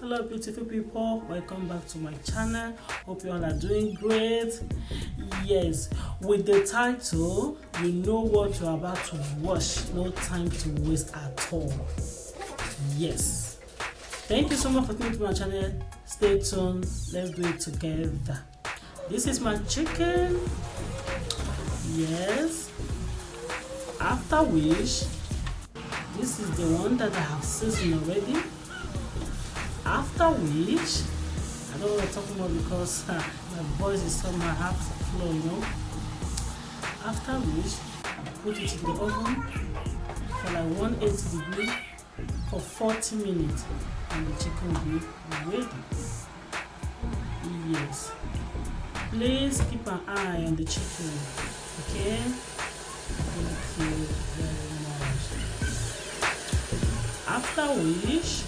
Hello beautiful people, welcome back to my channel. Hope you all are doing great. Yes, with the title, you know what you're about to watch. No time to waste at all. Yes, thank you so much for tuning to my channel. Stay tuned, let's do it together. This is my chicken. Yes, after which this is the one that I have seasoned already. After which, I don't know what I'm talking about because my voice is somehow half flow, you know. After which, I put it in the oven for like 180 degrees for 40 minutes and the chicken will be ready. Yes. Please keep an eye on the chicken, okay? Thank you very much. After which,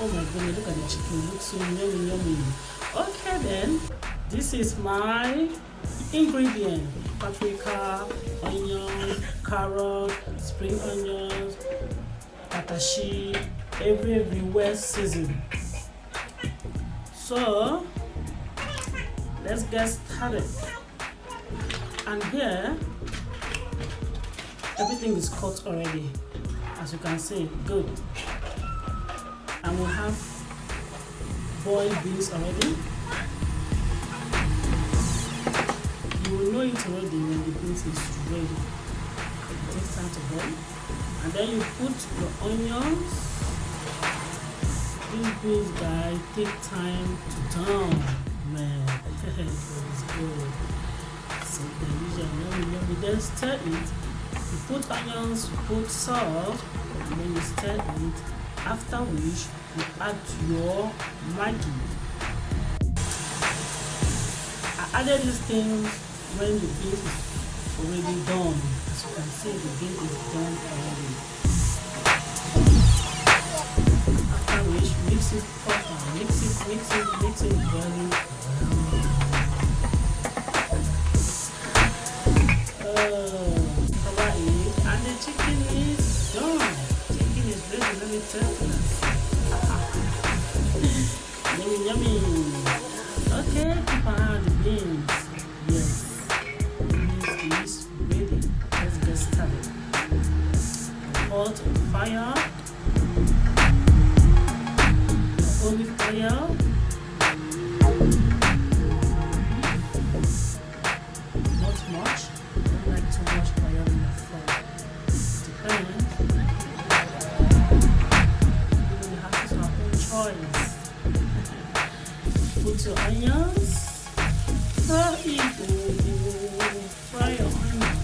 oh my goodness, look at the chicken, it looks so yummy. Okay then, this is my ingredient: paprika, onion, carrot, spring onions, Tatachi, everywhere season. So let's get started. And here everything is cut already, as you can see. Good. And we have boiled beans already. You will know it already when the beans is ready. It takes time to boil. And then you put your onions. These beans, guys, take time to turn. Man, it's good. So then you then stir it. You put onions, you put salt, and then you stir it. After which you add your Maggi. I added these things when the beans is already done. As you can see, the beans is done already. After which, mix it properly. Mix it very well. Cover it, and the chicken is done. Chicken is ready. Let me tell you. Yummy. Okay, keep an eye on the beans. Yes, beans is ready. Let's get started. Pot on fire. Olive oil. Not much. I don't like too much oil in the fry. Depends. You have to have your own choice. Put your onions, fry your onions.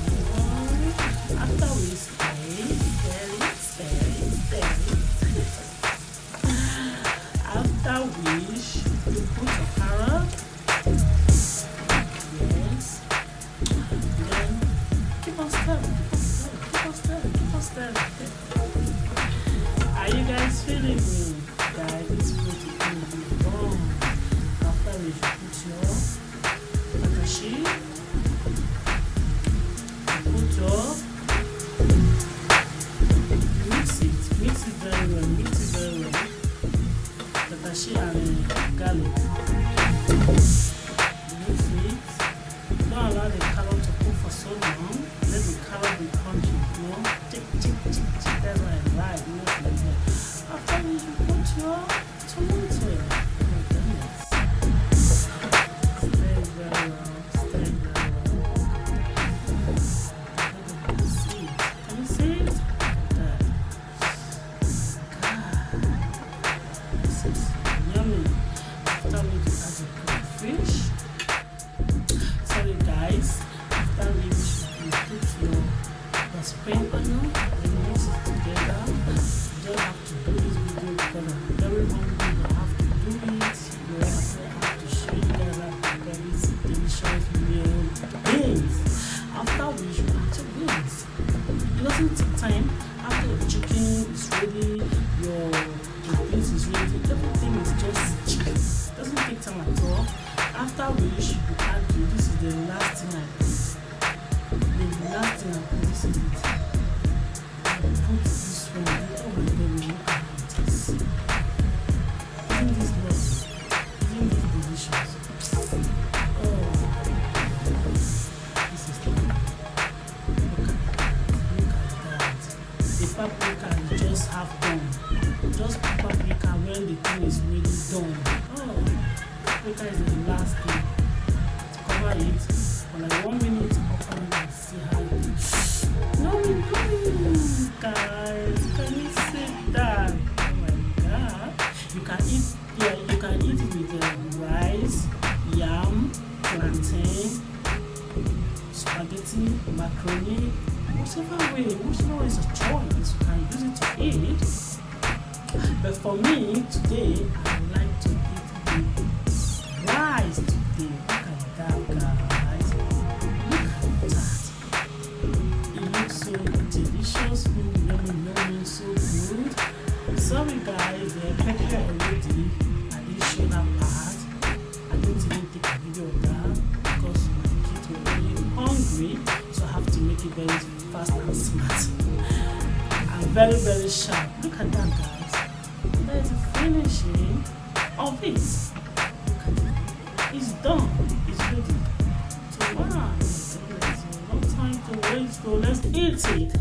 After we stir it. After which you put your carrot. Yes. Then keep on stirring. Are you guys feeling me? Guys, it's pretty good. After which you put your Tatachi, you put your, mix it very well, Tatachi and garlic. Mix it. Don't allow the carrot to cook for so long. Let the carrot be crunchy, you know. Tick, that's right, After which you put your tomato. Spring onion and mix it together. You don't have to do this video because I'm very hungry. You have to do it. You have to show you guys how to prepare this delicious meal. Beans. After which you add your beans. It doesn't take time. After the chicken is ready, your beans is ready. Everything is just chicken. It doesn't take time at all. After which you add this is the last thing I put. The last thing I put is it. I put this one. Oh my god, look at this. Isn't this lovely? Isn't this delicious? Oh, this is lovely. Look at that. The paprika is just half done. Just paprika when the thing is really done. Oh, paprika is the last thing. Cover it for like 1 minute. Open it and see how it is. Yummy, yummy, guys. Can you see that? Oh my god! You can eat. Yeah, you can eat it with rice, yam, plantain, spaghetti, macaroni, whichever way is your choice. You can use it to eat. But for me today, I would like to eat with rice today. Look at that, guys. Look at that. It looks so delicious, yummy, so good. Sorry guys, the pepper already. I didn't show that part. I didn't even take a video of that because my kids were really hungry. So I have to make it very fast and smart. And very, very sharp. Look at that, guys. There's the finishing of it. Look at it. It's done. It's ready. So wow, there's no time to wait. So let's eat it.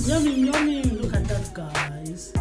Yummy, yummy. Look at that, guys.